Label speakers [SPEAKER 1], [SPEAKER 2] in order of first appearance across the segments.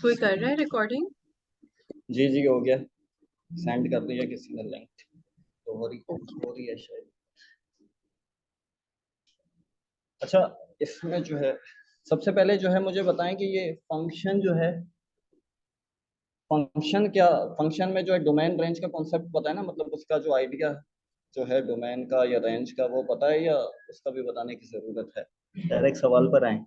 [SPEAKER 1] कोई कर रहा है रिकॉर्डिंग?
[SPEAKER 2] जी जी हो गया, सेंड कर दिया किसी ने लिंक, तो हो रही है शायद। अच्छा, इसमें जो है सबसे पहले जो है मुझे बताएं कि ये फंक्शन जो है, फंक्शन क्या, फंक्शन में जो है डोमेन रेंज का कॉन्सेप्ट पता है ना, मतलब उसका जो आइडिया जो है डोमेन का या रेंज का, वो पता है या उसका भी बताने की जरूरत है? डायरेक्ट सवाल पर आए।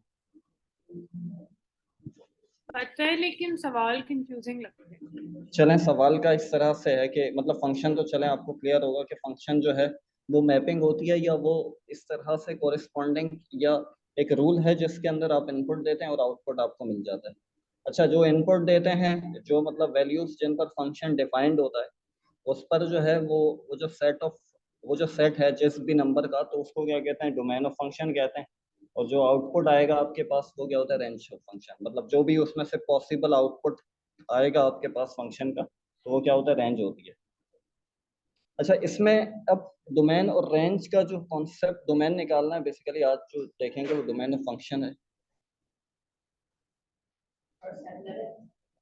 [SPEAKER 3] पता है लेकिन सवाल कंफ्यूजिंग लगते हैं।
[SPEAKER 2] चलें, सवाल का इस तरह से है कि मतलब फंक्शन तो चलें, आपको क्लियर होगा कि फंक्शन जो है वो मैपिंग होती है या वो इस तरह से कोरिस्पॉन्डिंग या एक रूल है जिसके अंदर आप इनपुट देते हैं और आउटपुट आपको मिल जाता है। अच्छा, जो इनपुट देते हैं, जो मतलब वैल्यूज जिन पर फंक्शन डिफाइंड होता है, उस पर जो है वो जो सेट ऑफ, वो जो सेट है जिस भी नंबर का, तो उसको क्या कहते हैं, डोमेन ऑफ फंक्शन कहते हैं। और जो आउटपुट आएगा आपके पास वो क्या होता है, रेंज ऑफ फंक्शन। मतलब जो भी उसमें से पॉसिबल आउटपुट आएगा आपके पास फंक्शन का, तो वो क्या होता है, रेंज होती है। अच्छा, इसमें अब डोमेन और रेंज का जो कॉन्सेप्ट, डोमेन निकालना है बेसिकली, आज जो देखेंगे वो डोमेन ऑफ फंक्शन है।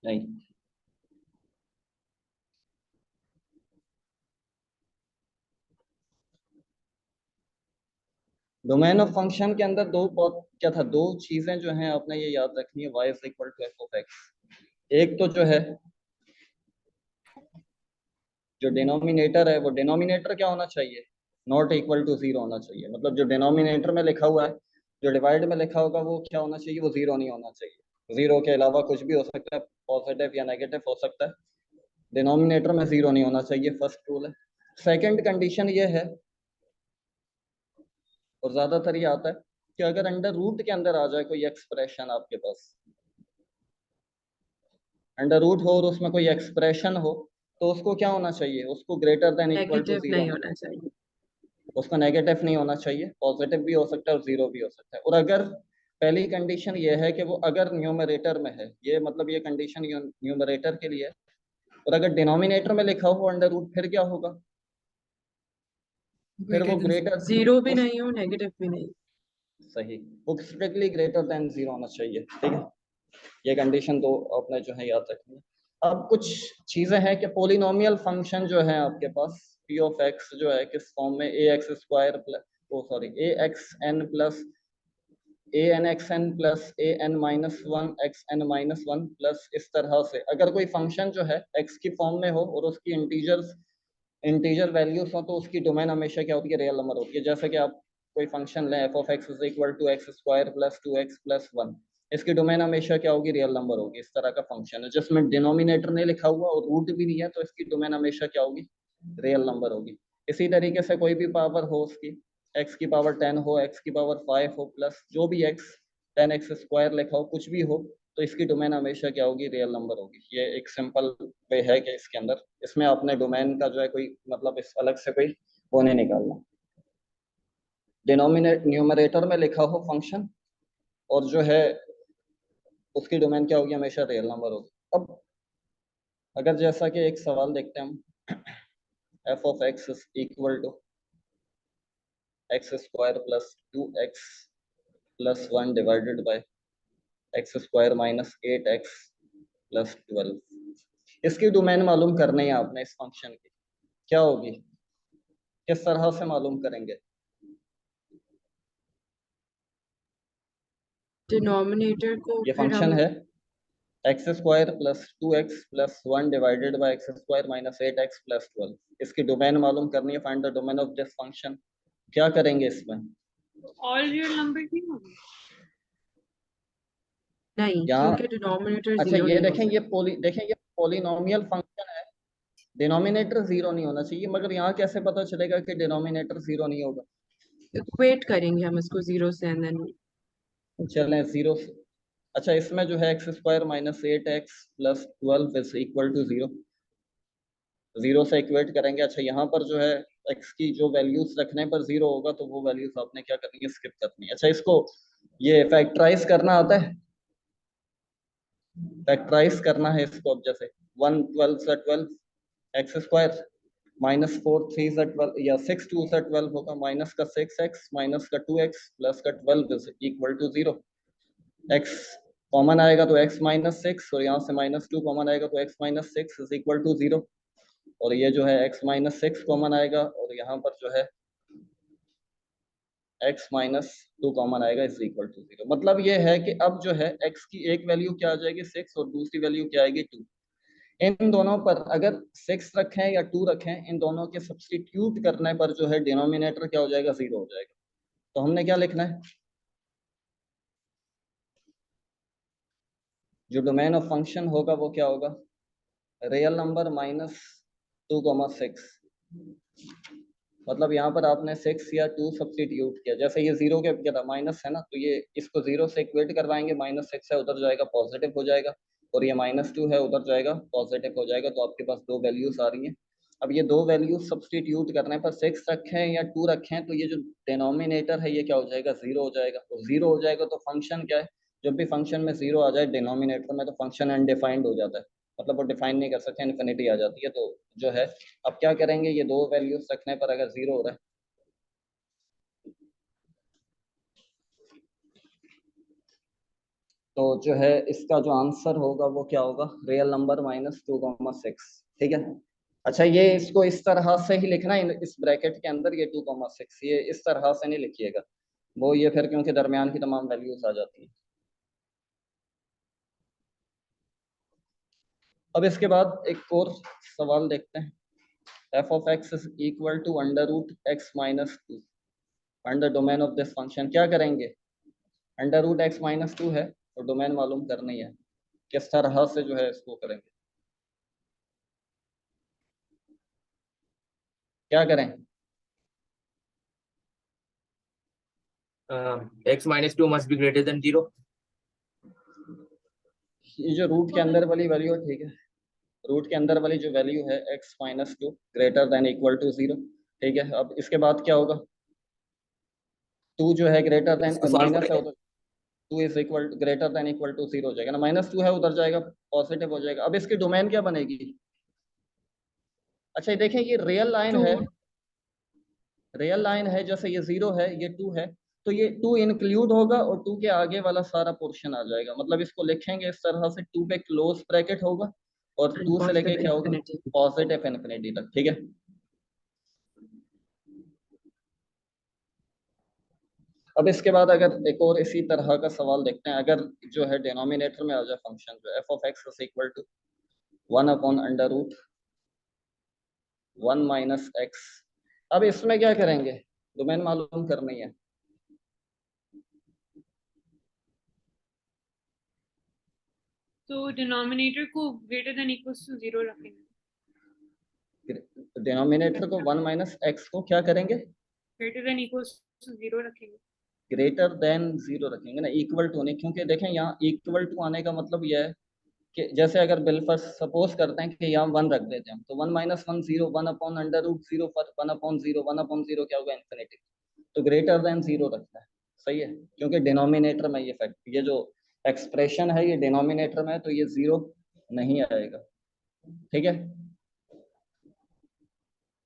[SPEAKER 2] नहीं, डोमेन ऑफ फंक्शन के अंदर दो बहुत क्या था, दो चीजें जो हैं आपने ये याद रखनी है, y is equal to F of X. एक तो जो है जो डिनोमिनेटर है, वो डिनोमिनेटर क्या होना चाहिए, नॉट इक्वल टू जीरो होना चाहिए। मतलब जो डिनोमिनेटर में लिखा हुआ है, जो डिवाइड में लिखा होगा वो क्या होना चाहिए, वो जीरो नहीं होना चाहिए। जीरो के अलावा कुछ भी हो सकता है, पॉजिटिव या नेगेटिव हो सकता है, डिनोमिनेटर में जीरो नहीं होना चाहिए, फर्स्ट रूल है। सेकंड कंडीशन ये है, और ज्यादातर ये आता है, कि अगर अंडर रूट के अंदर आ जाए कोई एक्सप्रेशन आपके पास, अंडर रूट हो और उसमें कोई एक्सप्रेशन हो, तो उसको क्या होना चाहिए, उसको greater than equal to
[SPEAKER 1] negative
[SPEAKER 2] zero
[SPEAKER 1] नहीं
[SPEAKER 2] होना
[SPEAKER 1] होना
[SPEAKER 2] चाहिए।
[SPEAKER 1] चाहिए।
[SPEAKER 2] उसका नेगेटिव नहीं होना चाहिए, पॉजिटिव भी हो सकता है और जीरो भी हो सकता है। और अगर पहली कंडीशन ये है कि वो अगर न्यूमरेटर में है, ये मतलब ये कंडीशन न्यूमरेटर के लिए है, और अगर डिनोमिनेटर में लिखा हो अंडर रूट, फिर क्या होगा, फिर वो ग्रेटर,
[SPEAKER 1] जीरो भी नहीं हो, नेगेटिव भी नहीं।
[SPEAKER 2] सही, वो स्ट्रिक्टली ग्रेटर देन जीरो होना चाहिए। ठीक है, ये कंडीशन तो आपने जो है याद रखनी है। अब कुछ चीजें हैं कि पोलिनोमियल फंक्शन जो है आपके पास, पी ऑफ एक्स जो है किस फॉर्म में, A X square plus, oh sorry, A X N plus A N X N plus A N minus one X N minus one plus, इस तरह से अगर कोई फंक्शन जो है एक्स की फॉर्म में हो और उसकी इंटीजर वैल्यूज हो, तो उसकी डोमेन हमेशा क्या होती है, रियल नंबर होती है। जैसे कि आप कोई फंक्शन लें, F of X is equal to X square plus two X plus one, इसकी डोमेन हमेशा क्या होगी, रियल नंबर होगी। इस तरह का फंक्शन है जिसमें डिनोमिनेटर नहीं लिखा हुआ और रूट भी नहीं है, तो इसकी डोमेन हमेशा क्या होगी, रियल नंबर होगी। इसी तरीके से कोई भी पावर हो उसकी, एक्स की पावर 10 हो, एक्स की पावर 5 हो, प्लस जो भी एक्स, 10x स्क्वायर लिखा हो, कुछ भी हो, तो इसकी डोमेन हमेशा क्या होगी, रियल नंबर होगी। ये एक सिंपल वे है कि इसके अंदर, इसमें अपने डोमेन का जो है कोई मतलब इस अलग से कोई वो नहीं निकालना। डिनोमिनेट न्यूमरेटर में लिखा हो फंक्शन, और जो है उसकी डोमेन क्या होगी, हमेशा रियल नंबर होगी। अब अगर जैसा कि एक सवाल देखते हैं हम, F of X is equal to X square plus two X plus one divided by X square minus eight X plus 12, इसकी डोमेन मालूम करनी है आपने इस फंक्शन की, क्या होगी, किस तरह से मालूम करेंगे?
[SPEAKER 1] डिनोमिनेटर को
[SPEAKER 2] ये
[SPEAKER 1] फिर
[SPEAKER 2] फंक्शन
[SPEAKER 1] हम
[SPEAKER 2] है X square plus two X plus one divided by X square minus eight X plus 12, इसकी डोमेन मालूम करनी है, find the domain of this function. क्या करेंगे इसमें?
[SPEAKER 3] ऑल रियल नंबर नहीं होंगे?
[SPEAKER 1] नहीं,
[SPEAKER 2] यहाँ
[SPEAKER 1] क्योंकि डिनोमिनेटर
[SPEAKER 2] अच्छा,
[SPEAKER 1] जीरो
[SPEAKER 2] ये
[SPEAKER 1] नहीं हो
[SPEAKER 2] देखें,
[SPEAKER 1] सकता।
[SPEAKER 2] देखें ये पोलिनोमियल फंक्शन है, डिनोमिनेटर जीरो नहीं होना चाहिए, मगर यहाँ कैसे पता चलेगा कि डिनोमिनेटर जीरो नहीं होगा?
[SPEAKER 1] इक्वेट करेंगे हम इसको जीरो से एंड देन।
[SPEAKER 2] चलें जीरो, अच्छा इसमें जो है X square minus eight X plus 12 is equal to zero, zero से इक्वेट करेंगे। अच्छा, यहाँ पर जो है एक्स की जो वैल्यूज रखने पर जीरो होगा, तो वो वैल्यूज आपने क्या करनी है, स्किप करनी है। अच्छा, इसको ये फैक्टराइज करना आता है, फैक्टराइज करना है इसको। अब जैसे 1 12 से 12 एक्स स्क्वायर माइनस 4 3 से 12 या 6 2 से 12 होगा, माइनस का 6x माइनस का 2x प्लस का 12 is equal to zero. X common आएगा तो x माइनस सिक्स, और यहाँ से -2 कॉमन आएगा तो x minus six is equal to 0, और ये जो है x माइनस सिक्स कॉमन आएगा, और यहाँ पर जो है x माइनस 2 कॉमन आएगा इज इक्वल टू 0। मतलब ये है कि अब जो है x की एक वैल्यू क्या आ जाएगी 6, और दूसरी वैल्यू क्या आएगी 2। इन दोनों पर अगर 6 रखें या 2 रखें, इन दोनों के सब्स्टिट्यूट करने पर जो है डिनोमिनेटर क्या हो जाएगा 0 हो जाएगा। तो हमने क्या लिखना है, जो डोमेन ऑफ फंक्शन होगा वो क्या होगा, रियल नंबर -2, 6। मतलब यहाँ पर आपने 6 या 2 सब्स्टिट्यूट किया, जैसे ये 0 के क्या था माइनस है ना, तो ये इसको 0 से इक्वेट करवाएंगे, -6 है उधर जाएगा पॉजिटिव हो जाएगा, और ये -2 है उधर जाएगा पॉजिटिव हो जाएगा। तो आपके पास दो वैल्यूज आ रही हैं। अब ये दो वैल्यूज सब्स्टिट्यूट करने पर 6 रखें या 2 रखें, तो ये जो डिनोमिनेटर है ये क्या हो जाएगा 0 हो जाएगा। तो 0 हो जाएगा तो फंक्शन क्या है, जब भी फंक्शन में 0 आ जाए डिनोमिनेटर में तो फंक्शन अनडिफाइंड हो जाता है, मतलब वो डिफाइन नहीं कर सकते, इन्फिनिटी आ जाती है। तो जो है अब क्या करेंगे, ये दो वैल्यूज रखने पर अगर 0 हो रहा है तो जो है इसका जो आंसर होगा वो क्या होगा, रियल नंबर -2, 6। ठीक है। अच्छा, ये इसको इस तरह से ही लिखना है, इस ब्रैकेट के अंदर ये 2, 6, ये इस तरह से नहीं लिखिएगा, वो ये फिर क्योंकि दरमियान की तमाम वैल्यूज आ जाती है। अब इसके बाद एक और सवाल देखते हैं। f of x is equal to under root X minus two and the domain of this function. क्या करेंगे, under root X minus two है और डोमेन मालूम करनी है, किस तरह से जो है इसको करेंगे, क्या करें।
[SPEAKER 4] x minus 2 must be greater than 0.
[SPEAKER 2] ये जो रूट के अंदर वाली वैल्यू है, ठीक है, रूट के अंदर वाली जो वैल्यू है x minus 2 greater than equal to 0। ठीक है, अब इसके बाद क्या होगा, 2 जो है ग्रेटर देन
[SPEAKER 4] इसको सॉल्व
[SPEAKER 2] माइनस है
[SPEAKER 4] करेंगे।
[SPEAKER 2] उधर, 2 is equal greater than equal to 0 हो जाएगा ना, -2 है उधर जाएगा पॉजिटिव हो जाएगा। अब इसकी डोमेन क्या बनेगी, अच्छा ये देखें ये रियल लाइन है,
[SPEAKER 1] 2
[SPEAKER 2] रियल लाइन है, जैसे ये 0 है ये 2 है, तो ये 2 इंक्लूड होगा और 2 के आगे वाला सारा पोर्शन आ जाएगा। मतलब इसको लिखेंगे इस तरह से, 2 पे क्लोज ब्रैकेट होगा और
[SPEAKER 1] and
[SPEAKER 2] 2 से लेके
[SPEAKER 1] positive
[SPEAKER 2] क्या होगा
[SPEAKER 1] infinity.
[SPEAKER 2] पॉजिटिव इन्फिनिटी तक। ठीक है, अब इसके बाद अगर एक और इसी तरह का सवाल देखते हैं, अगर जो है डिनोमिनेटर में आ जाए फंक्शन जो f of x is equal to 1 upon under root 1 minus X. अब इसमें क्या करेंगे, डोमेन मालूम करनी है।
[SPEAKER 3] तो डिनोमिनेटर को ग्रेटर देन इक्वल्स टू 0 रखेंगे,
[SPEAKER 2] डिनोमिनेटर को 1 माइनस एक्स को क्या करेंगे,
[SPEAKER 3] ग्रेटर देन इक्वल्स टू 0 रखेंगे।
[SPEAKER 2] ग्रेटर देन 0 रखेंगे ना, इक्वल टू नहीं, क्योंकि देखें यहाँ इक्वल टू आने का मतलब यह है कि जैसे अगर बिल फर्स्ट सपोज करते हैं कि यहाँ 1 रख देते हैं हम, तो 1 माइनस 1 0, 1 अपॉन अंडर रूट 0 पर 1 अपॉन 0, 1 अपॉन 0 क्या होगा इन्फिनिटी। तो ग्रेटर देन 0 रखना है, सही है, क्योंकि डिनोमिनेटर में ये फैक्ट, ये जो एक्सप्रेशन है ये डिनोमिनेटर में है तो ये 0 नहीं आएगा। ठीक है,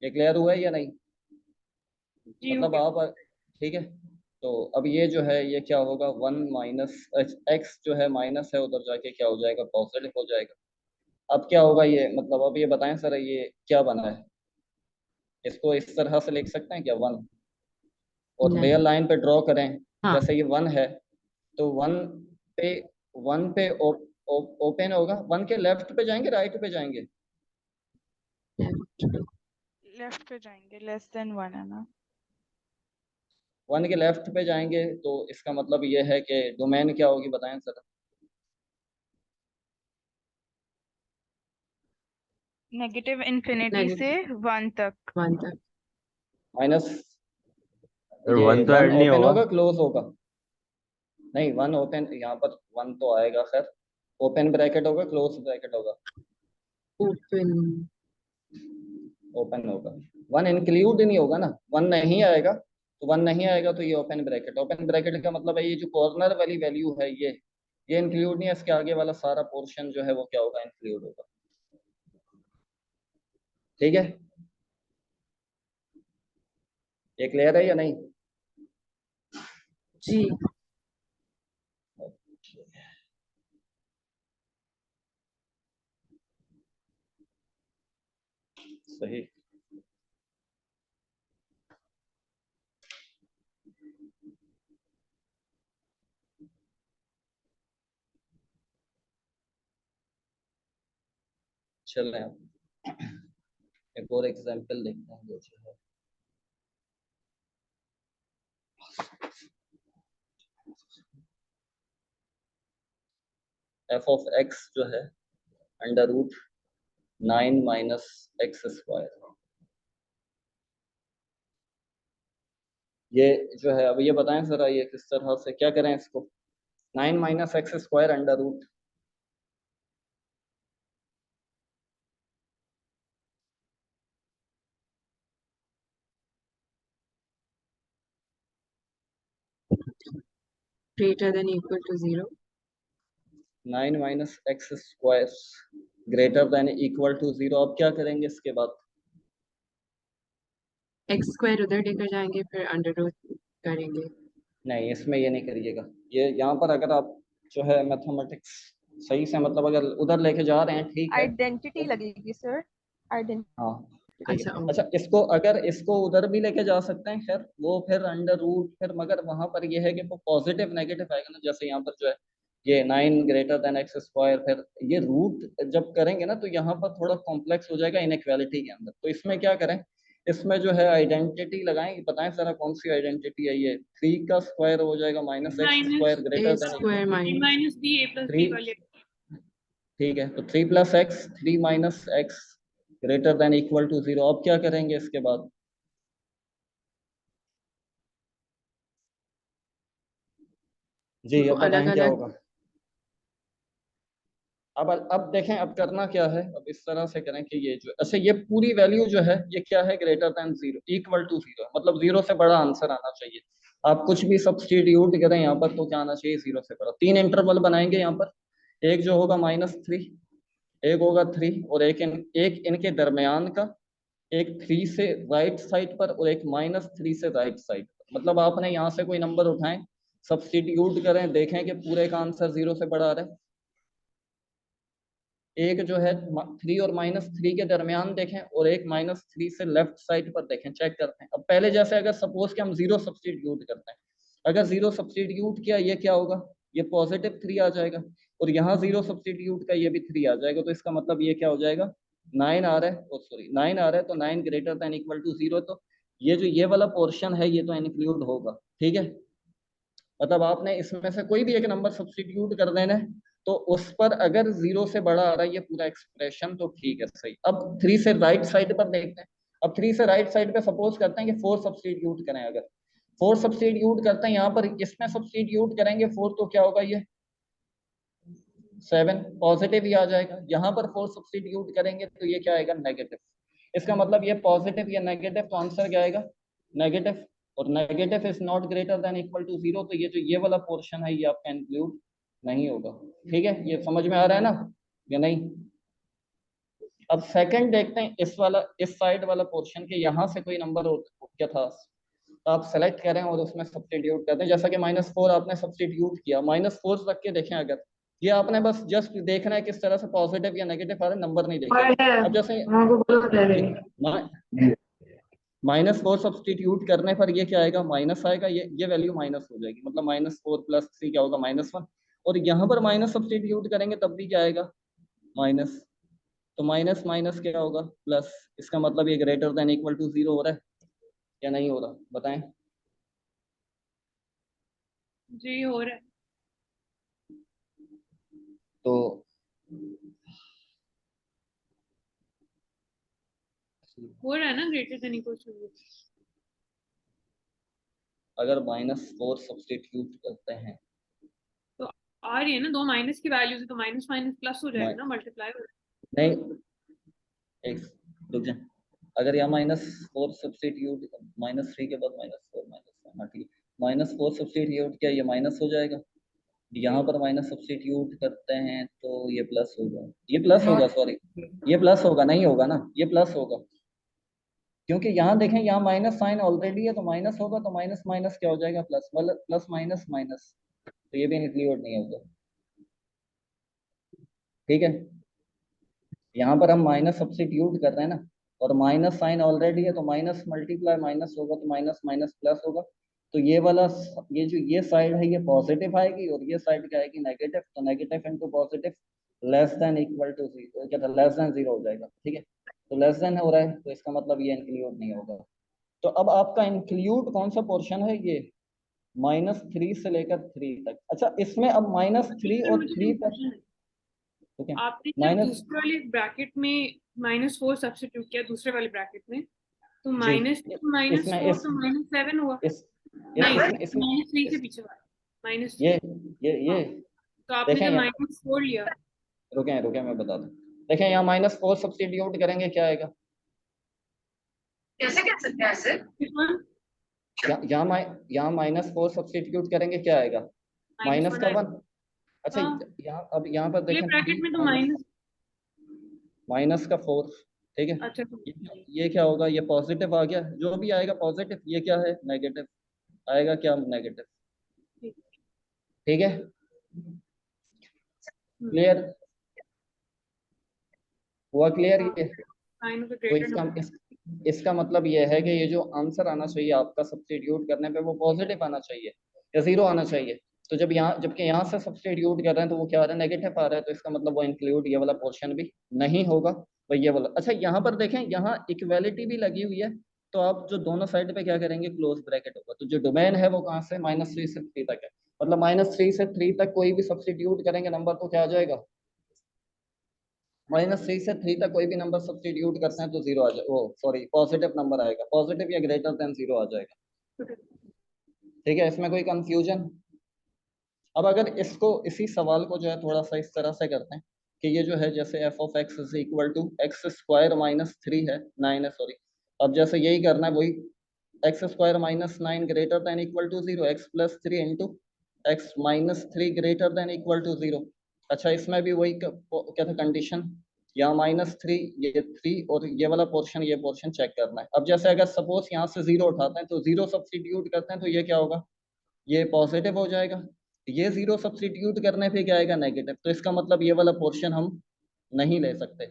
[SPEAKER 2] ये क्लियर हुआ है या नहीं,
[SPEAKER 3] जी
[SPEAKER 2] मतलब
[SPEAKER 3] ओके।
[SPEAKER 2] आप, ठीक है। तो अब ये जो है ये क्या होगा, 1 माइनस एक्स जो है माइनस है उधर जाके क्या हो जाएगा पॉजिटिव हो जाएगा। अब क्या होगा ये, मतलब अब ये बताएं सर ये क्या बना है, इसको इस तरह से लिख सकते हैं क्या 1, और
[SPEAKER 1] नहीं,
[SPEAKER 2] रियल लाइन पे ड्रॉ करें,
[SPEAKER 1] हाँ,
[SPEAKER 2] जैसे ये 1 है तो पे 1 पे ओपन होगा, 1 के लेफ्ट पे जाएंगे राइट पे जाएंगे,
[SPEAKER 5] लेफ्ट पे जाएंगे, लेस देन 1 है ना।
[SPEAKER 2] 1 के लेफ्ट पे जाएंगे तो इसका मतलब ये है कि डोमेन क्या होगी बताएं सर।
[SPEAKER 5] नेगेटिव इन्फिनिटी से
[SPEAKER 1] negative
[SPEAKER 5] 1 तक।
[SPEAKER 1] 1 तक.
[SPEAKER 2] माइनस,
[SPEAKER 4] और
[SPEAKER 2] ये
[SPEAKER 4] 1 तो
[SPEAKER 2] 1
[SPEAKER 4] ऐड नहीं
[SPEAKER 2] ओपन
[SPEAKER 4] होगा।
[SPEAKER 2] होगा क्लोज होगा, नहीं 1 ओपन, यहाँ पर 1 तो आएगा, खैर ओपन ब्रैकेट होगा क्लोज ब्रैकेट होगा,
[SPEAKER 1] Open.
[SPEAKER 2] ओपन होगा, 1 इंक्लूड नहीं होगा ना, 1 नहीं आएगा तो 1 नहीं आएगा तो ये ओपन ब्रैकेट, ओपन ब्रैकेट का मतलब है ये जो कॉर्नर वाली वैल्यू है ये इंक्लूड नहीं है, इसके आगे वाला सारा पोर्शन जो है वो क्या होगा इंक्लूड होगा। ठीक है, ये क्लियर है या नहीं।
[SPEAKER 1] जी.
[SPEAKER 2] सही। चलें अब एक और एग्जांपल देखते हैं जो है एफ ऑफ एक्स जो है under root 9 minus X square. ये जो है अब ये बताएं जरा ये किस तरह से क्या करें इसको। 9 minus X square under root
[SPEAKER 1] greater than equal to 0.
[SPEAKER 2] 9 minus X square greater than equal to 0। अब क्या करेंगे इसके बाद?
[SPEAKER 1] x स्क्वायर उधर लेकर जाएंगे फिर अंडर रूट करेंगे।
[SPEAKER 2] नहीं, इसमें ये नहीं करिएगा। ये यहाँ पर अगर आप जो है मैथमेटिक्स सही से मतलब अगर उधर लेके जा रहे हैं ठीक है।
[SPEAKER 5] आइडेंटिटी लगेगी सर, आइडेंटिटी।
[SPEAKER 2] हाँ ठीक है।
[SPEAKER 1] अच्छा,
[SPEAKER 2] अच्छा इसको अगर इसको उधर भी लेके जा सकते हैं खैर वो फिर अंडर रूट फिर मगर वहां पर ये है कि वो पॉजिटिव नेगेटिव आएगा ना। जैसे यहाँ पर जो है ये 9 ग्रेटर देन एक्स स्क्वायर फिर ये रूट जब करेंगे ना तो यहाँ पर थोड़ा कॉम्प्लेक्स हो जाएगा इनइक्वालिटी के अंदर। तो इसमें क्या करें, इसमें जो है आइडेंटिटी लगाएं। बताएं जरा कौन सी आइडेंटिटी है ये। 3 का स्क्वायर हो जाएगा minus X
[SPEAKER 3] minus
[SPEAKER 2] square
[SPEAKER 1] a
[SPEAKER 2] greater than
[SPEAKER 1] square
[SPEAKER 3] A
[SPEAKER 1] minus
[SPEAKER 3] minus B A plus B
[SPEAKER 2] 3।
[SPEAKER 3] वाले।
[SPEAKER 2] ठीक है तो 3 plus X 3 minus X greater than equal to 0। अब क्या करेंगे इसके बाद? जी
[SPEAKER 1] इनको
[SPEAKER 2] अब
[SPEAKER 1] अलग
[SPEAKER 2] बताएं क्या
[SPEAKER 1] अलग
[SPEAKER 2] होगा। अब देखें अब करना क्या है। अब इस तरह से करें कि ये जो अच्छा ये पूरी वैल्यू जो है ये क्या है ग्रेटर देन 0 इक्वल टू 0 मतलब 0 से बड़ा आंसर आना चाहिए। आप कुछ भी सब्सटीट्यूट करें यहाँ पर तो क्या आना चाहिए 0 से बड़ा। 3 इंटरवल बनाएंगे यहाँ पर। एक जो होगा -3, एक होगा 3 और एक इनके दरमियान का, एक 3 से राइट साइड पर और एक -3 से राइट साइड पर। मतलब आपने यहाँ से कोई नंबर उठाएं सब्सटीट्यूट करें देखें कि पूरे का आंसर 0 से बड़ा आ रहा है। एक जो है 3 और -3 के दरमियान देखें और एक -3 से लेफ्ट साइड पर देखें चेक करते हैं। अब पहले जैसे अगर सपोज कि हम 0 सब्सटीट्यूट करते हैं, अगर 0 सब्सटीट्यूट किया ये क्या होगा, ये पॉजिटिव 3 आ जाएगा और यहाँ 0 सब्सटीट्यूट का ये भी 3 आ जाएगा। तो इसका मतलब ये क्या हो जाएगा 9 आ रहा है और सॉरी 9 आ रहा है तो 9 ग्रेटर देन इक्वल टू 0। तो ये जो ये वाला पोर्शन है ये तो इंक्लूड होगा। ठीक है मतलब आपने इसमें से कोई भी एक नंबर सब्सटीट्यूट कर देना है तो उस पर अगर 0 से बड़ा आ रहा है ये पूरा एक्सप्रेशन तो ठीक है सही। अब 3 से राइट साइड पर देखते हैं। अब 3 से राइट साइड पे सपोज करते हैं कि 4 सब्सटीट्यूट करें। अगर 4 सब्सटीट्यूट करते हैं यहाँ पर इसमें सब्सटीट्यूट करेंगे 4 तो क्या होगा ये 7 पॉजिटिव ही आ जाएगा। यहाँ पर 4 सब्सटीट्यूट करेंगे तो ये क्या आएगा नेगेटिव। इसका मतलब ये पॉजिटिव या नेगेटिव तो आंसर क्या आएगा नेगेटिव। और negative is not greater than equal to 0 तो ये जो ये वाला पोर्शन है ये आपका इंक्लूड नहीं होगा। ठीक है ये समझ में आ रहा है ना या नहीं? अब सेकंड देखते हैं इस वाला इस साइड वाला पोर्शन के यहाँ से कोई नंबर क्या था तो आप सेलेक्ट करें और उसमें सब्सटीट्यूट करते हैं। जैसा कि -4 आपने सब्सटीट्यूट किया -4 रख के देखें अगर ये आपने बस जस्ट देखना है किस तरह से पॉजिटिव या नेगेटिव आ रहा है नंबर नहीं देखना। अब जैसे -4 सब्सटीट्यूट करने पर ये क्या आएगा माइनस आएगा। ये वैल्यू माइनस हो जाएगी मतलब -4 + 3 क्या होगा -1 और यहाँ पर माइनस सब्सटीट्यूट करेंगे तब भी क्या आएगा माइनस। तो माइनस माइनस क्या होगा प्लस। इसका मतलब ये ग्रेटर देन इक्वल टू 0 हो रहा है या नहीं हो रहा बताएं।
[SPEAKER 3] जी हो रहा है।
[SPEAKER 2] तो
[SPEAKER 3] हो रहा है ना ग्रेटर देन इक्वल टू।
[SPEAKER 2] अगर -4 सब्सटीट्यूट करते हैं
[SPEAKER 3] तो आ रही है ना दो माइनस की वैल्यूज है तो माइनस माइनस प्लस हो जाएगा ना मल्टीप्लाई हो जाएगा।
[SPEAKER 2] नहीं एक रुक जाए। अगर यहाँ -4 सब्सटीट्यूट -3 के बाद -4 -1 हाँ ठीक है -4 सब्सटीट्यूट किया ये माइनस हो जाएगा। यहाँ पर माइनस सब्सटीट्यूट करते हैं तो ये प्लस होगा ये प्लस होगा सॉरी ये प्लस होगा नहीं होगा ना ये प्लस होगा क्योंकि यहाँ देखें यहाँ माइनस साइन ऑलरेडी है तो माइनस होगा तो माइनस माइनस क्या हो जाएगा प्लस मतलब प्लस माइनस माइनस तो ये भी इंक्लूड नहीं होगा। ठीक है यहाँ पर हम माइनस सब्सटीट्यूट कर रहे हैं ना और माइनस साइन ऑलरेडी है, तो माइनस मल्टीप्लाई माइनस होगा तो माइनस माइनस प्लस होगा। तो ये वाला ये जो ये साइड है ये पॉजिटिव आएगी और ये साइड क्या आएगी नेगेटिव। तो negative into positive less than equal to zero, क्या लेस देन जीरो हो जाएगा। ठीक है, तो लेस देन हो रहा है तो इसका मतलब ये इंक्लूड नहीं होगा। तो अब आपका इंक्लूड कौन सा पोर्शन है, ये -3 से लेकर 3 तक। अच्छा, इसमें अब -3
[SPEAKER 3] सर
[SPEAKER 2] और
[SPEAKER 3] मुझे
[SPEAKER 2] 3 पर
[SPEAKER 3] कंफ्यूजन है,
[SPEAKER 2] ठीक है
[SPEAKER 3] आपने जब
[SPEAKER 2] माइनस
[SPEAKER 3] दूसरे वाले ब्रैकेट में -4 सब्स्टिट्यूट किया दूसरे वाले ब्रैकेट में, तो
[SPEAKER 2] जी
[SPEAKER 3] -2
[SPEAKER 2] इसमें
[SPEAKER 3] -4 तो -7 हुआ। नहीं,
[SPEAKER 2] इसमें
[SPEAKER 3] -3 से पीछे वाला
[SPEAKER 2] ये
[SPEAKER 3] -3।
[SPEAKER 2] ये
[SPEAKER 3] हाँ, तो आपने
[SPEAKER 2] देखें
[SPEAKER 3] जब
[SPEAKER 2] यहाँ,
[SPEAKER 3] -4 लिया,
[SPEAKER 2] रुके मैं बता दूं। देखें यहाँ -4 सब्स्टिट्यूट करेंगे क्या आएगा,
[SPEAKER 3] कैसे कह सकते हैं सर?
[SPEAKER 2] यहाँ -4 सब्स्टिट्यूट करेंगे क्या आएगा, माइनस
[SPEAKER 3] -1
[SPEAKER 2] का
[SPEAKER 3] आएगा।
[SPEAKER 2] 1। अच्छा,
[SPEAKER 3] हाँ,
[SPEAKER 2] यहाँ अब यहाँ पर
[SPEAKER 3] अगले
[SPEAKER 2] देखें
[SPEAKER 3] ब्रैकेट
[SPEAKER 2] 3
[SPEAKER 3] में तो
[SPEAKER 2] माइनस माइनस का 4। ठीक है,
[SPEAKER 3] अच्छा
[SPEAKER 2] ये क्या होगा, ये पॉजिटिव आ गया, जो भी आएगा पॉजिटिव, ये क्या है नेगेटिव आएगा, क्या नेगेटिव।
[SPEAKER 3] ठीक।
[SPEAKER 2] ठीक है, क्लियर हुआ, क्लियर
[SPEAKER 3] हाँ,
[SPEAKER 2] ये।
[SPEAKER 3] साइन ऑफ द
[SPEAKER 2] तो
[SPEAKER 3] ग्रेटर नंबर।
[SPEAKER 2] इसका मतलब ये है कि ये जो आंसर आना चाहिए आपका सब्स्टिट्यूट करने पे वो पॉजिटिव आना चाहिए या जीरो आना चाहिए। तो जब यहाँ, जबकि यहाँ से सब्स्टिट्यूट कर रहे हैं तो वो क्या आ रहा है, नेगेटिव आ रहा है। तो इसका मतलब वो इंक्लूड ये वाला पोर्शन भी नहीं होगा, वो ये वाला। अच्छा, यहाँ पर देखें, यहाँ इक्वेलिटी भी लगी हुई है, तो आप जो दोनों साइड पे क्या करेंगे, क्लोज ब्रैकेट होगा। तो जो डोमेन है वो कहाँ से, -3 से 3 तक है, मतलब -3 से 3 तक कोई भी सब्स्टिट्यूट करेंगे नंबर तो क्या आ जाएगा, -3 से 3 तक कोई भी नंबर सब्स्टिट्यूट करते हैं तो जीरो आ जाए, वो सॉरी पॉजिटिव नंबर आएगा, पॉजिटिव या ग्रेटर देन जीरो आ जाएगा। ठीक है, इसमें कोई कंफ्यूजन। अब अगर इसको, इसी सवाल को जो है थोड़ा सा इस तरह से करते हैं कि ये जो है जैसे f(x) is equal to x² -3 है, 9 है सॉरी। अब जैसे यही करना है, वही x² -9 greater than equal to zero, x + 3 into x -3 greater than equal to zero. अच्छा, इसमें भी वही क्या था कंडीशन, यहाँ -3 ये 3 और ये वाला पोर्शन, ये पोर्शन चेक करना है। अब जैसे अगर सपोज यहाँ से जीरो उठाते हैं तो जीरो सब्स्टिट्यूट करते हैं तो ये क्या होगा, ये पॉजिटिव हो जाएगा। ये जीरो सब्स्टिट्यूट करने पे क्या आएगा, नेगेटिव। तो इसका मतलब ये वाला पोर्शन हम नहीं ले सकते।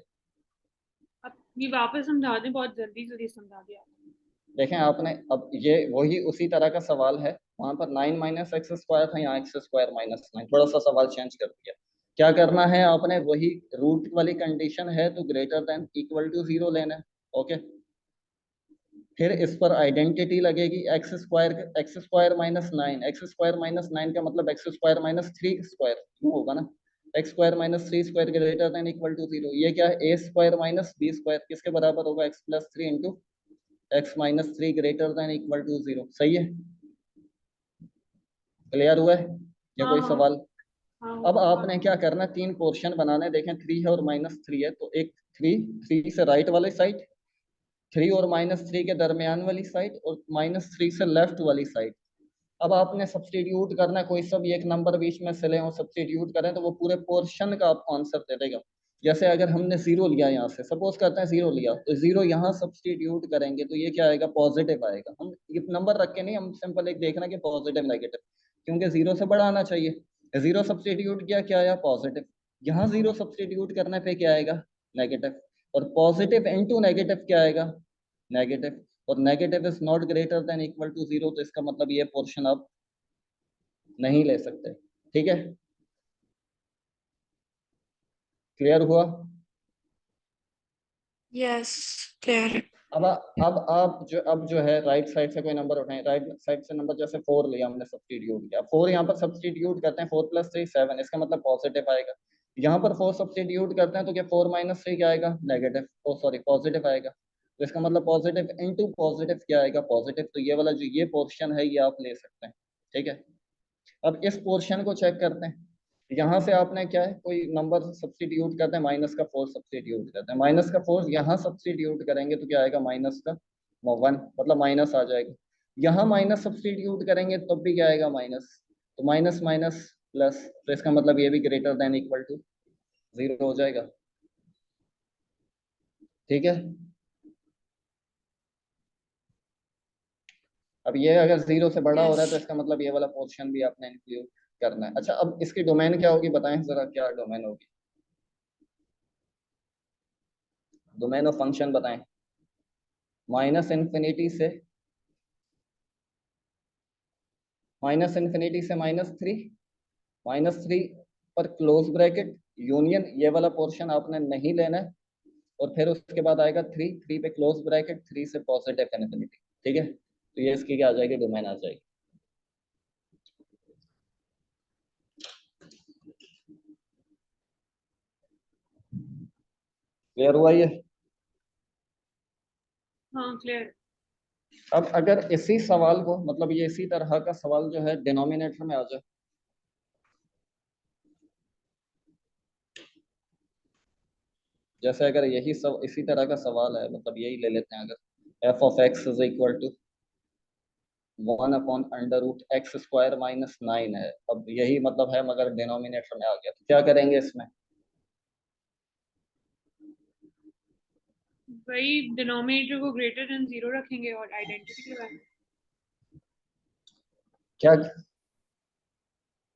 [SPEAKER 3] अब ये वापस समझा दें, बहुत जल्दी जल्दी समझा दिया आपने।
[SPEAKER 2] देखें आपने, अब ये वही उसी तरह का सवाल है, वहां पर 9 - x² था, यहाँ x² -9, थोड़ा सा सवाल चेंज कर दिया। क्या करना है आपने, वही रूट वाली कंडीशन है तो greater than equal to zero लेना है। ओके, फिर इस पर आइडेंटिटी लगेगी, x² -9, x² -9 का मतलब x² -3² होगा ना, x² -3² greater than equal to zero. ये क्या है, a² - b², किसके बराबर होगा, x + 3 into x -3 greater than equal to zero. सही है, क्लियर हुआ है या
[SPEAKER 3] हाँ
[SPEAKER 2] कोई
[SPEAKER 3] हाँ
[SPEAKER 2] सवाल।
[SPEAKER 3] हाँ,
[SPEAKER 2] अब
[SPEAKER 3] हुआ।
[SPEAKER 2] आपने क्या करना है, 3 पोर्शन बनाने, देखें 3 है और -3 है, तो एक 3 से राइट वाली साइड, 3 और -3 के दरमियान वाली साइड, और -3 से लेफ्ट वाली साइड। अब आपने सब्स्टिट्यूट करना है, कोई सब एक नंबर बीच में से ले और सब्स्टिट्यूट करें तो वो पूरे पोर्शन का आपको आंसर दे देगा। जैसे अगर हमने जीरो लिया, यहाँ से सपोज करते हैं जीरो लिया, तो जीरो यहाँ सब्स्टिट्यूट करेंगे तो ये क्या आएगा, पॉजिटिव आएगा। हम ये नंबर रख के नहीं, हम सिंपल एक देखना कि पॉजिटिव नेगेटिव, क्योंकि जीरो से बड़ा आना चाहिए। जीरो सब्स्टिट्यूट किया, क्या आया, पॉजिटिव। यहाँ जीरो सब्स्टिट्यूट करने पे क्या आएगा, नेगेटिव। और पॉजिटिव इंटू नेगेटिव क्या आएगा, नेगेटिव। और negative is not greater than equal to zero, तो इसका मतलब ये पोर्शन आप नहीं ले सकते। ठीक है, क्लियर हुआ।
[SPEAKER 6] Yes, clear.
[SPEAKER 2] अब जो है राइट साइड से कोई नंबर उठाएं, राइट साइड से नंबर, जैसे 4 लिया हमने, सब्स्टिट्यूट किया, 4 यहाँ पर सब्स्टिट्यूट करते हैं, 4 + 3 7, इसका मतलब पॉजिटिव आएगा। यहाँ पर 4 सब्स्टिट्यूट करते हैं तो क्या 4 - 3 क्या आएगा, नेगेटिव, ओ सॉरी पॉजिटिव आएगा। तो इसका मतलब पॉजिटिव इंटू पॉजिटिव क्या आएगा, पॉजिटिव। तो ये वाला जो ये पोर्शन है ये आप ले सकते हैं। ठीक है, अब इस पोर्शन को चेक करते हैं। यहाँ से आपने क्या है, कोई नंबर सब्स्टिट्यूट करते हैं, -4 सब्स्टिट्यूट करते हैं, -4 यहाँ सब्स्टिट्यूट करेंगे तो क्या आएगा, -1, मतलब माइनस आ जाएगा। यहाँ माइनस सब्स्टिट्यूट करेंगे तब भी क्या आएगा, माइनस। तो माइनस माइनस प्लस, तो इसका मतलब ये भी greater than equal to zero हो जाएगा। ठीक है, अब ये अगर जीरो से बड़ा हो रहा है तो
[SPEAKER 6] यस,
[SPEAKER 2] इसका मतलब ये वाला पोर्शन भी आपने इंक्लूड करना है। अच्छा, अब इसकी डोमेन क्या होगी, बताएं जरा, क्या डोमेन होगी, डोमेन ऑफ फंक्शन बताएं। माइनस इन्फिनिटी से -3 पर क्लोज ब्रैकेट यूनियन, ये वाला पोर्शन आपने नहीं लेना है, और फिर उसके बाद आएगा 3 पे क्लोज ब्रैकेट, 3 से पॉजिटिव इन्फिनिटी। ठीक है, तो ये इसकी क्या आ जाएगी, डोमेन आ जाएगी। क्लियर हुआ ये?
[SPEAKER 3] हाँ क्लियर।
[SPEAKER 2] अब अगर इसी सवाल को, मतलब ये इसी तरह का सवाल जो है डिनोमिनेटर में आ जाए, जैसे अगर यही सब इसी तरह का सवाल है, मतलब यही ले लेते हैं, अगर f of x is equal to 1/√x² - 9 है, अब यही मतलब है मगर डिनोमिनेटर में आ गया, तो क्या करेंगे इसमें?
[SPEAKER 3] वही डिनोमिनेटर को ग्रेटर देन 0 रखेंगे और आइडेंटिटी लगाएंगे।
[SPEAKER 2] क्या?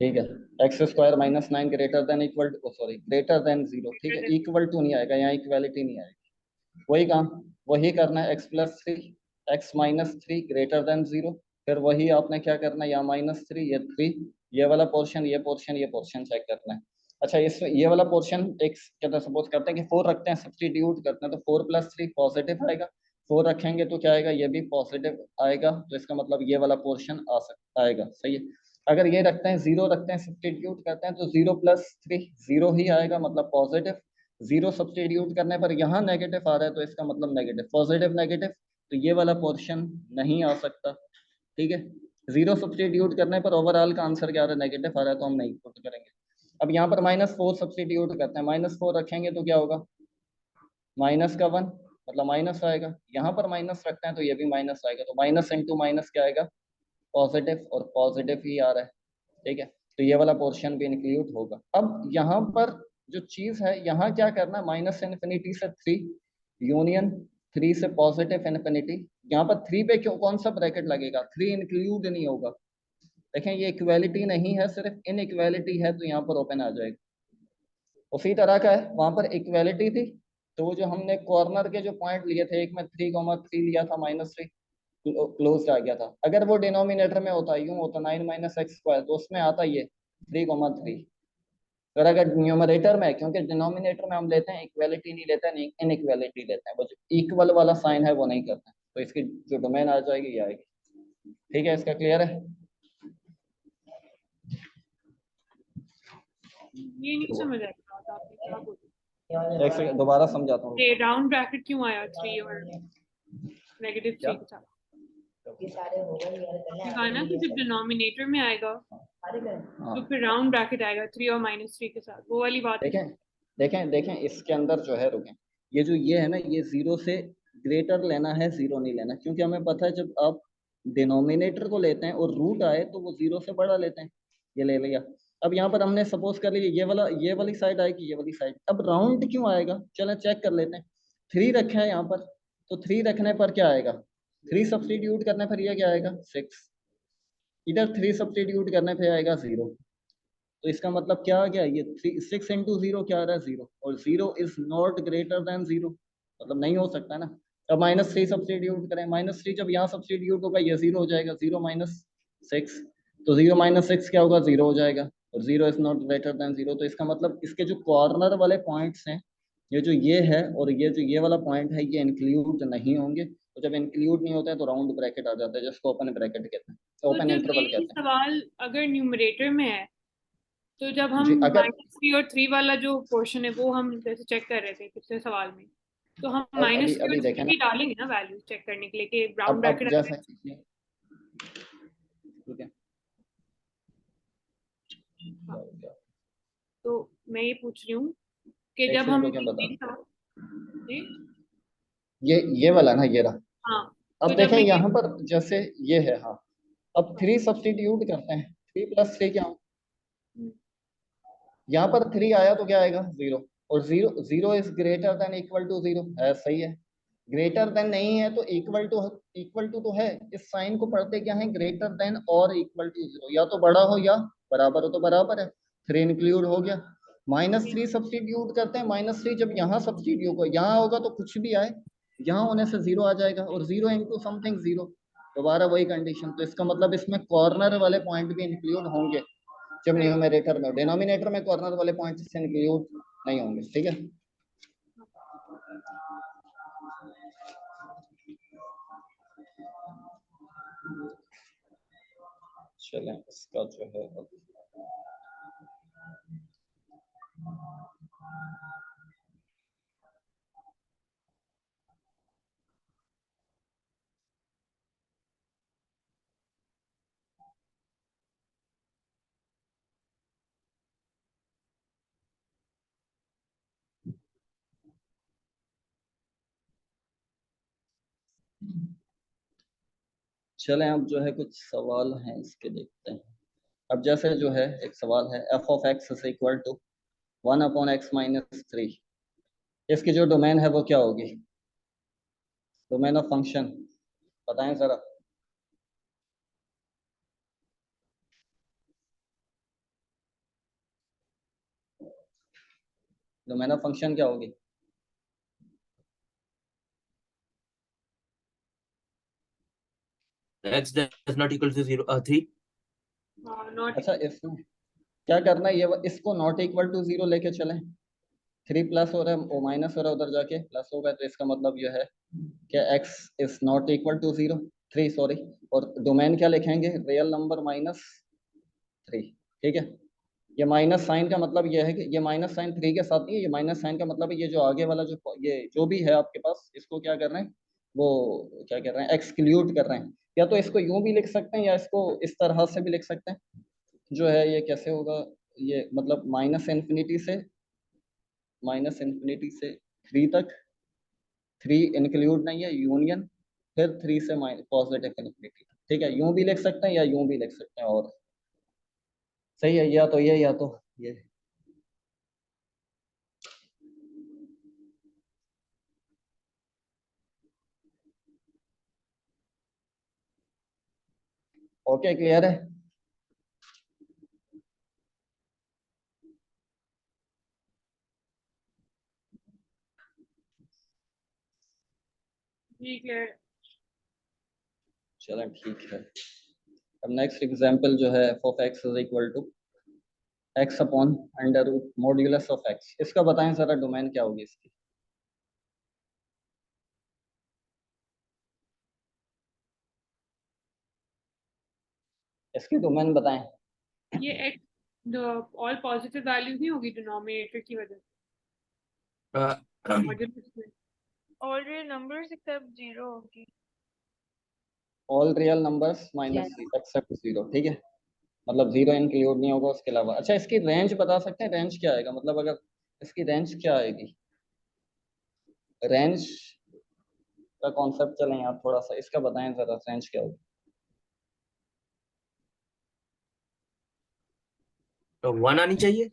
[SPEAKER 2] ठीक है, x² - 9 greater than equal to, sorry greater than 0। ठीक है, इक्वल टू नहीं आएगा यहाँ, इक्वालिटी नहीं आएगी। वही काम वही करना है, x+3 x - 3 ग्रेटर देन 0, फिर वही आपने क्या करना है, यहाँ -3 ये 3, ये वाला पोर्शन ये पोर्शन चेक करना है। अच्छा, इस ये वाला पोर्शन एक क्या सपोज करते हैं कि 4 रखते हैं, सब्स्टिट्यूट करते हैं, तो 4 + 3 पॉजिटिव आएगा, 4 रखेंगे तो क्या आएगा, ये भी पॉजिटिव आएगा, तो इसका मतलब ये वाला पोर्शन आ सकता आएगा। सही है, अगर ये रखते हैं 0 रखते हैं, सब्स्टिट्यूट करते हैं, तो 0 + 3 0 ही आएगा, मतलब पॉजिटिव। 0 सब्स्टिट्यूट करने पर यहाँ नेगेटिव आ रहा है, तो इसका मतलब नेगेटिव, पॉजिटिव नेगेटिव, तो ये वाला पोर्शन नहीं आ सकता। ठीक है, 0 सब्स्टिट्यूट करने पर ओवरऑल का आंसर क्या आ रहा है, नेगेटिव आ रहा है, तो हम नहीं पुट करेंगे। अब यहाँ पर -4 सब्स्टिट्यूट करते हैं, -4 रखेंगे तो क्या होगा, -1 मतलब माइनस आएगा, यहाँ पर माइनस रखते हैं तो ये भी माइनस आएगा, तो माइनस इंटू माइनस क्या आएगा, पॉजिटिव, और पॉजिटिव ही आ रहा है। ठीक है, तो ये वाला पोर्शन भी इंक्लूड होगा। अब यहाँ पर जो चीज है, यहाँ क्या करना है, -इन्फिनिटी से 3 यूनियन 3 से पॉजिटिव इन्फिनिटी, यहाँ पर 3 पे क्यों कौन सा ब्रैकेट लगेगा, 3 इंक्लूड नहीं होगा। देखें, ये इक्वालिटी नहीं है, सिर्फ इनइक्वालिटी है, तो यहाँ पर ओपन आ जाएगा। उसी तरह का है, वहां पर इक्वालिटी थी, तो वो जो हमने कॉर्नर के जो पॉइंट लिए थे, एक में 3,3 लिया था, -3 क्लोज आ गया था। अगर वो डिनोमिनेटर में होता, यूं होता 9 - x², तो उसमें आता ये 3,3। फिर अगर न्यूमरेटर में, क्योंकि डिनोमिनेटर में हम लेते हैं इक्वालिटी नहीं लेते हैं, इनइक्वालिटी लेते हैं, वो जो इक्वल वाला साइन है वो नहीं करते हैं, तो इसकी जो डोमेन आ जाएगी ये आएगी। ठीक है, इसका क्लियर है?
[SPEAKER 3] ये नहीं समझ आया बात आपने क्या बोली।
[SPEAKER 2] एक सेकंड दोबारा समझाता हूँ।
[SPEAKER 3] ये राउंड ब्रैकेट क्यों आया 3 और -3 के साथ? आपने कहा ना कि जब डिनोमिनेटर में आएगा तो फिर राउंड ब्रैकेट आएगा 3 और -3 के साथ, वो वाली बात।
[SPEAKER 2] देखें देखें देखें, इसके अंदर जो है, रुकें, ये जो ये है ना, ये 0 से ग्रेटर लेना है, 0 नहीं लेना, क्योंकि हमें पता है जब आप डिनोमिनेटर को लेते हैं और रूट आए तो वो 0 से बड़ा लेते हैं। ये ले लिया। अब यहाँ पर हमने सपोज कर लिया ये वाली साइड आएगी, ये वाली साइड। अब राउंड क्यों आएगा, चलें चेक कर लेते हैं। 3 रखा है यहाँ पर, तो 3 रखने पर क्या आएगा, 3 सब्स्टिट्यूट करने पर यह क्या आएगा, 6। इधर 3 सब्स्टिट्यूट करने पर आएगा 0। तो इसका मतलब क्या आ गया, ये 6 × 0 क्या आ रहा है, 0, और 0 इज नॉट ग्रेटर देन 0, मतलब नहीं हो सकता ना। अब -3 सब्स्टिट्यूट करें, -3 जब यहाँ सब्स्टिट्यूट होगा ये 0 हो जाएगा, 0 - 6, तो 0 - 6 क्या होगा, 0 हो जाएगा, और 0 इज नॉट ग्रेटर देन 0। तो इसका मतलब इसके जो कॉर्नर वाले पॉइंट्स हैं, ये जो ये है और ये जो ये वाला पॉइंट है, ये इंक्लूड नहीं होंगे। तो जब इंक्लूड नहीं होता है तो राउंड ब्रैकेट आ जाता है, जिसको ओपन ब्रैकेट कहते हैं,
[SPEAKER 3] तो
[SPEAKER 2] ओपन
[SPEAKER 3] जब
[SPEAKER 2] इंटरवल
[SPEAKER 3] ये
[SPEAKER 2] कहते हैं।
[SPEAKER 3] सवाल अगर न्यूमरेटर में है, तो जब हम
[SPEAKER 2] जी, अगर
[SPEAKER 3] -3 और 3 वाला जो पोर्शन है वो हम जैसे चेक कर रहे थे पिछले सवाल में, तो हम
[SPEAKER 2] अभी
[SPEAKER 3] -3
[SPEAKER 2] अभी
[SPEAKER 3] और 3
[SPEAKER 2] देखें ना,
[SPEAKER 3] भी डालेंगे ना वैल्यू चेक करने के लिए कि राउंड
[SPEAKER 2] अब
[SPEAKER 3] ब्रैकेट
[SPEAKER 2] जैसे
[SPEAKER 3] है।
[SPEAKER 2] ठीक है,
[SPEAKER 3] हाँ, तो मैं ये पूछ रही हूँ कि
[SPEAKER 2] एक
[SPEAKER 3] जब
[SPEAKER 2] सेकंड
[SPEAKER 3] हम
[SPEAKER 2] रुके, बता
[SPEAKER 3] जी,
[SPEAKER 2] ये वाला ना, ये रहा।
[SPEAKER 3] हाँ, तो
[SPEAKER 2] अब
[SPEAKER 3] जब
[SPEAKER 2] देखें
[SPEAKER 3] मैं
[SPEAKER 2] यहाँ पर जैसे ये है, हाँ, अब 3 सब्स्टिट्यूट करते हैं, 3 + 3 क्या हो, यहाँ पर 3 आया तो क्या आएगा, 0, और 0 is greater than equal to 0 है, सही है। ग्रेटर देन नहीं है तो इक्वल टू तो है, इस साइन को पढ़ते क्या है, ग्रेटर देन और इक्वल टू 0, या तो बड़ा हो या बराबर हो, तो बराबर है, 3 इंक्लूड हो गया। -3 सब्स्टिट्यूट करते हैं, -3 जब यहाँ सब्स्टिट्यूट हो, यहाँ होगा तो कुछ भी आए, यहाँ होने से 0 आ जाएगा, और 0 इंटू समथिंग 0, दोबारा वही कंडीशन। तो इसका मतलब इसमें कॉर्नर वाले पॉइंट भी इंक्लूड होंगे जब न्यूमरेटर में, डिनोमिनेटर में कॉर्नर वाले पॉइंट से इंक्लूड नहीं होंगे, ठीक है। चलें इसका जो है चलें अब जो है कुछ सवाल हैं इसके देखते हैं। अब जैसे जो है एक सवाल है F of X is equal to 1/x-3, इसकी जो डोमेन है वो क्या होगी, डोमेन ऑफ फंक्शन बताएं जरा। डोमेन ऑफ फंक्शन क्या होगी?
[SPEAKER 4] X does not equal to 3.
[SPEAKER 3] Not
[SPEAKER 2] अच्छा इसमें क्या करना है, ये इसको नॉट इक्वल टू 0 लेके चलें, 3 प्लस हो रहा है वो माइनस हो रहा है, उधर जाके प्लस होगा, तो इसका मतलब यह है कि x is not equal to 0, 3 sorry, और डोमेन क्या लिखेंगे, रियल नंबर -3, ठीक है। ये माइनस साइन का मतलब ये है कि ये माइनस साइन 3 के साथ नहीं है, ये माइनस साइन का मतलब है ये जो आगे वाला जो ये जो भी है आपके पास, इसको क्या कर रहे हैं, वो क्या कर रहे हैं, एक्सक्लूड कर रहे हैं। या तो इसको यूं भी लिख सकते हैं या इसको इस तरह से भी लिख सकते हैं, जो है ये कैसे होगा, ये मतलब -∞ से 3 तक, 3 इंक्लूड नहीं है, यूनियन, फिर 3 से पॉजिटिव इन्फिनिटी, ठीक है। यूं भी लिख सकते हैं या यूं भी लिख सकते हैं, और सही है, या तो ये या तो ये। ओके क्लियर है?
[SPEAKER 3] जी क्लियर।
[SPEAKER 2] चलें ठीक है। अब नेक्स्ट एग्जांपल जो है F of X is equal to x upon under root modulus of x, इसका बताएं जरा डोमेन क्या होगी इसकी। इसकी डोमेन बताएं।
[SPEAKER 3] ये x ऑल पॉजिटिव वैल्यूज नहीं होगी डिनोमिनेटर की वजह से, मॉड्यूलस में।
[SPEAKER 5] All real numbers except 0 होगी।
[SPEAKER 2] All real numbers minus except 0, ठीक है, मतलब 0 इंक्लूड नहीं होगा उसके अलावा। अच्छा इसकी रेंज बता सकते हैं, रेंज क्या आएगा, मतलब अगर इसकी रेंज क्या आएगी, रेंज का कॉन्सेप्ट चलें आप थोड़ा सा इसका बताएं जरा, रेंज क्या होगी।
[SPEAKER 4] तो 1 आनी चाहिए।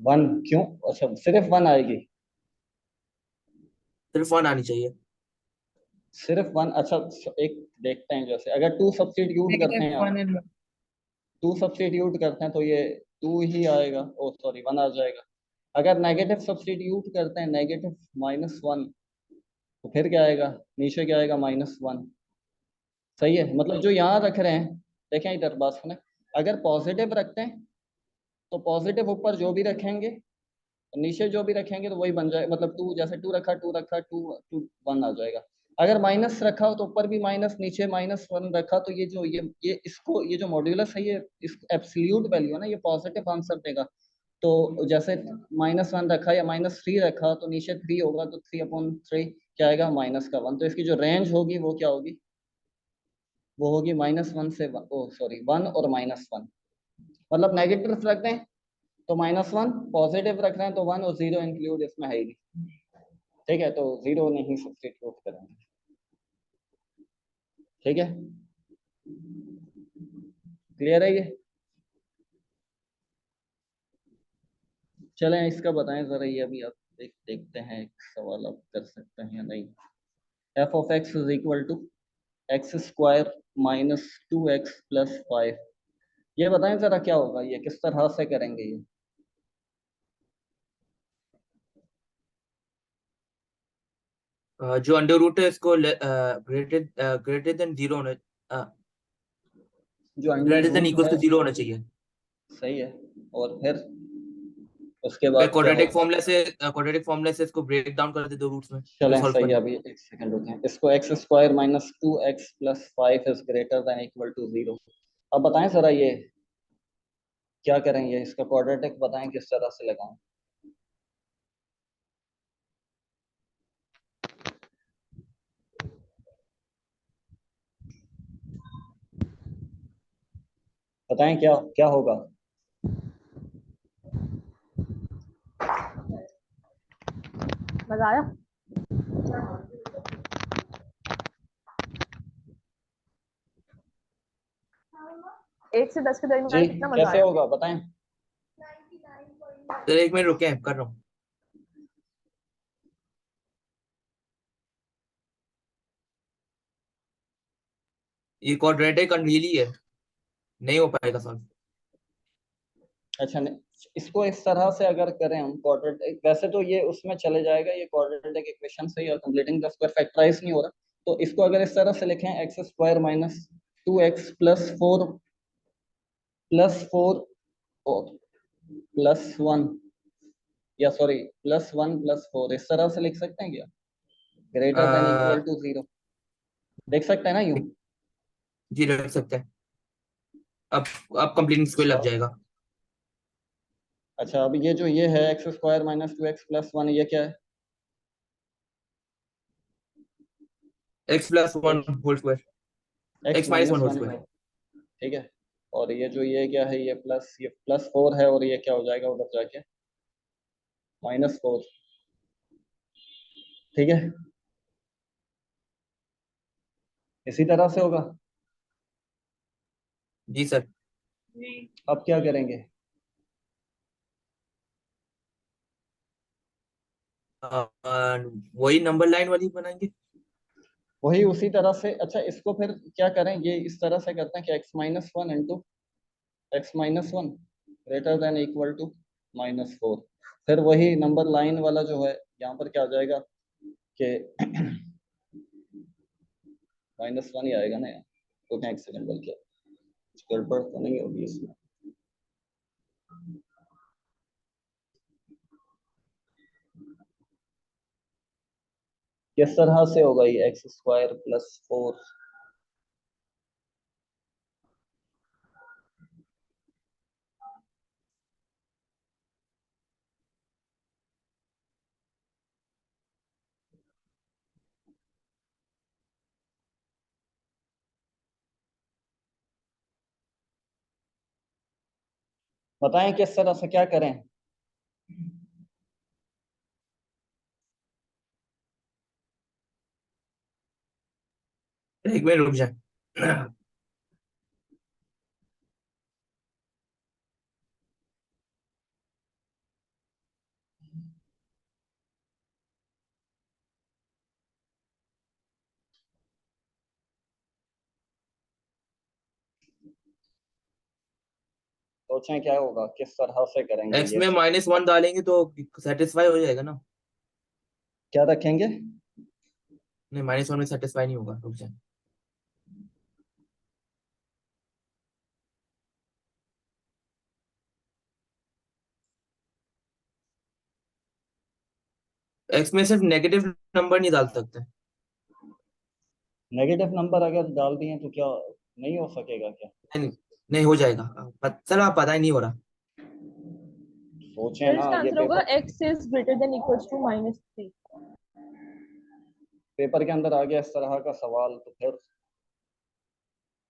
[SPEAKER 2] 1 क्यों, अच्छा सिर्फ 1 आएगी,
[SPEAKER 4] सिर्फ 1 आनी चाहिए।
[SPEAKER 2] सिर्फ 1, अच्छा एक देखते हैं, जैसे अगर 2 सब्स्टिट्यूट करते हैं आप, 2 सब्स्टिट्यूट करते हैं तो ये 2 ही आएगा, ओ सॉरी 1 आ जाएगा। अगर नेगेटिव सब्स्टिट्यूट करते हैं, नेगेटिव -1, तो फिर क्या आएगा, नीचे क्या आएगा, -1, सही है। मतलब जो यहाँ रख रहे हैं, देखें इधर बात सुने, अगर पॉजिटिव रखते हैं तो पॉजिटिव ऊपर जो भी रखेंगे, नीचे जो भी रखेंगे तो वही बन जाए, मतलब 2 जैसे 2 रखा 2 रखा 2 2 1 आ जाएगा। अगर माइनस रखा हो तो ऊपर भी माइनस, नीचे -1 रखा, तो ये जो ये इसको ये जो मॉड्यूलस है ये इसको एब्सोल्यूट वैल्यू है ना, ये पॉजिटिव आंसर देगा। तो जैसे -1 रखा या -3 रखा तो नीचे 3 होगा, तो 3/3 क्या आएगा, -1। तो इसकी जो रेंज होगी वो क्या होगी, वो होगी -1 से ओ सॉरी 1 और -1, मतलब नेगेटिव रखते हैं तो -1, पॉजिटिव रख रहे हैं तो 1, और 0 इंक्लूड इसमें है ही नहीं, ठीक है, तो 0 नहीं सब्स्टिट्यूट करेंगे, ठीक है, क्लियर है ये। चलें इसका बताएं जरा, ये अभी आप देखते हैं, एक सवाल आप कर सकते हैं या नहीं। F of X is equal to x² - 2x + 5, ये बताएं जरा क्या होगा, ये किस तरह से करेंगे ये।
[SPEAKER 4] जो अंडर रूट है इसको ग्रेटर देन 0 होना,
[SPEAKER 2] जो under
[SPEAKER 4] greater than
[SPEAKER 2] root
[SPEAKER 4] equal
[SPEAKER 2] है
[SPEAKER 4] टू 0 होना चाहिए।
[SPEAKER 2] सही है, और फिर उसके
[SPEAKER 4] फिर
[SPEAKER 2] बाद क्या
[SPEAKER 4] क्वाड्रेटिक
[SPEAKER 2] होगा?
[SPEAKER 4] फॉर्मूला से इसको ब्रेक डाउन कर दे दो रूट्स में, फिर
[SPEAKER 2] चलें
[SPEAKER 4] सॉल्व
[SPEAKER 2] सही
[SPEAKER 4] कर
[SPEAKER 2] है,
[SPEAKER 4] लो।
[SPEAKER 2] अभी एक सेकंड रुकें। इसको X square minus 2x plus 5 is greater than equal to 0। अब बताएं जरा ये क्या करेंगे, इसका क्वाड्रेटिक बताएं किस तरह से लगाएं। बताएं क्या क्या होगा।
[SPEAKER 7] मजा आया? एक से 10 के
[SPEAKER 2] जी
[SPEAKER 7] दरमियान कितना मजा
[SPEAKER 2] कैसे
[SPEAKER 7] आया?
[SPEAKER 2] होगा बताएं।
[SPEAKER 4] तो 1 मिनट रुके, कर रहा हूँ। ये क्वाड्रेटिक अनरियली है, नहीं हो पाएगा सॉल्व।
[SPEAKER 2] अच्छा इसको इस तरह से अगर करें हम क्वाड्रेटिक, वैसे तो ये उसमें चले जाएगा, ये क्वाड्रेटिक इक्वेशन से ही कंप्लीटिंग द स्क्वायर फैक्टराइज नहीं हो रहा। तो इसको अगर इस तरह से लिखें x square minus 2x plus 4 plus 1, या सॉरी प्लस 1 प्लस 4, इस तरह से लिख सकते हैं क्या? ग्रेटर देन इक्वल टू 0 देख सकते हैं ना यूं।
[SPEAKER 4] जी रख सकते हैं। अब कंप्लीटिंग स्क्वायर लग जाएगा।
[SPEAKER 2] अच्छा अब ये जो ये है X square minus 2x plus 1, ये क्या है?
[SPEAKER 4] x plus 1 whole square,
[SPEAKER 2] x
[SPEAKER 4] x minus 1
[SPEAKER 2] minus
[SPEAKER 4] whole
[SPEAKER 2] 1
[SPEAKER 4] square.
[SPEAKER 2] ठीक है। और ये जो ये क्या है, ये प्लस 4 है, और ये क्या हो जाएगा उधर जाके -4। ठीक है, इसी तरह से होगा।
[SPEAKER 4] जी सर।
[SPEAKER 3] जी
[SPEAKER 2] अब क्या करेंगे?
[SPEAKER 4] वही नंबर लाइन वाली बनाएंगे।
[SPEAKER 2] वही उसी तरह से। अच्छा इसको फिर क्या करें, ये इस तरह से करते हैं कि x-1 into x-1 greater than equal to -4। फिर वही नंबर लाइन वाला जो है यहाँ पर क्या हो जाएगा कि -1 ही आएगा ना यार। तो क्या एक सेकंड, बल्कि कुछ गड़बड़ तो नहीं होगी इसमें। किस तरह से होगा ये एक्स स्क्वायर प्लस 4? बताएं किस तरह से क्या करें।
[SPEAKER 4] एक मिनट रुक जाए।
[SPEAKER 2] सोचें क्या होगा, किस तरह से करेंगे
[SPEAKER 4] x
[SPEAKER 2] ये।
[SPEAKER 4] में -1 डालेंगे तो सेटिस्फाई हो जाएगा ना?
[SPEAKER 2] क्या रखेंगे?
[SPEAKER 4] नहीं, -1 में सेटिस्फाई नहीं होगा, रुक जाए। x में सिर्फ नेगेटिव नंबर नहीं डाल सकते।
[SPEAKER 2] नेगेटिव नंबर अगर डाल दिए तो क्या नहीं हो सकेगा क्या?
[SPEAKER 4] नहीं नहीं हो जाएगा। चलो आप पता ही नहीं हो रहा।
[SPEAKER 2] सोचें
[SPEAKER 7] फिर
[SPEAKER 2] ना,
[SPEAKER 7] इसका
[SPEAKER 2] ये
[SPEAKER 7] आंसर होगा
[SPEAKER 2] paper
[SPEAKER 7] x is greater than equals to -3।
[SPEAKER 2] Paper के अंदर आ गया इस तरह का सवाल, तो फिर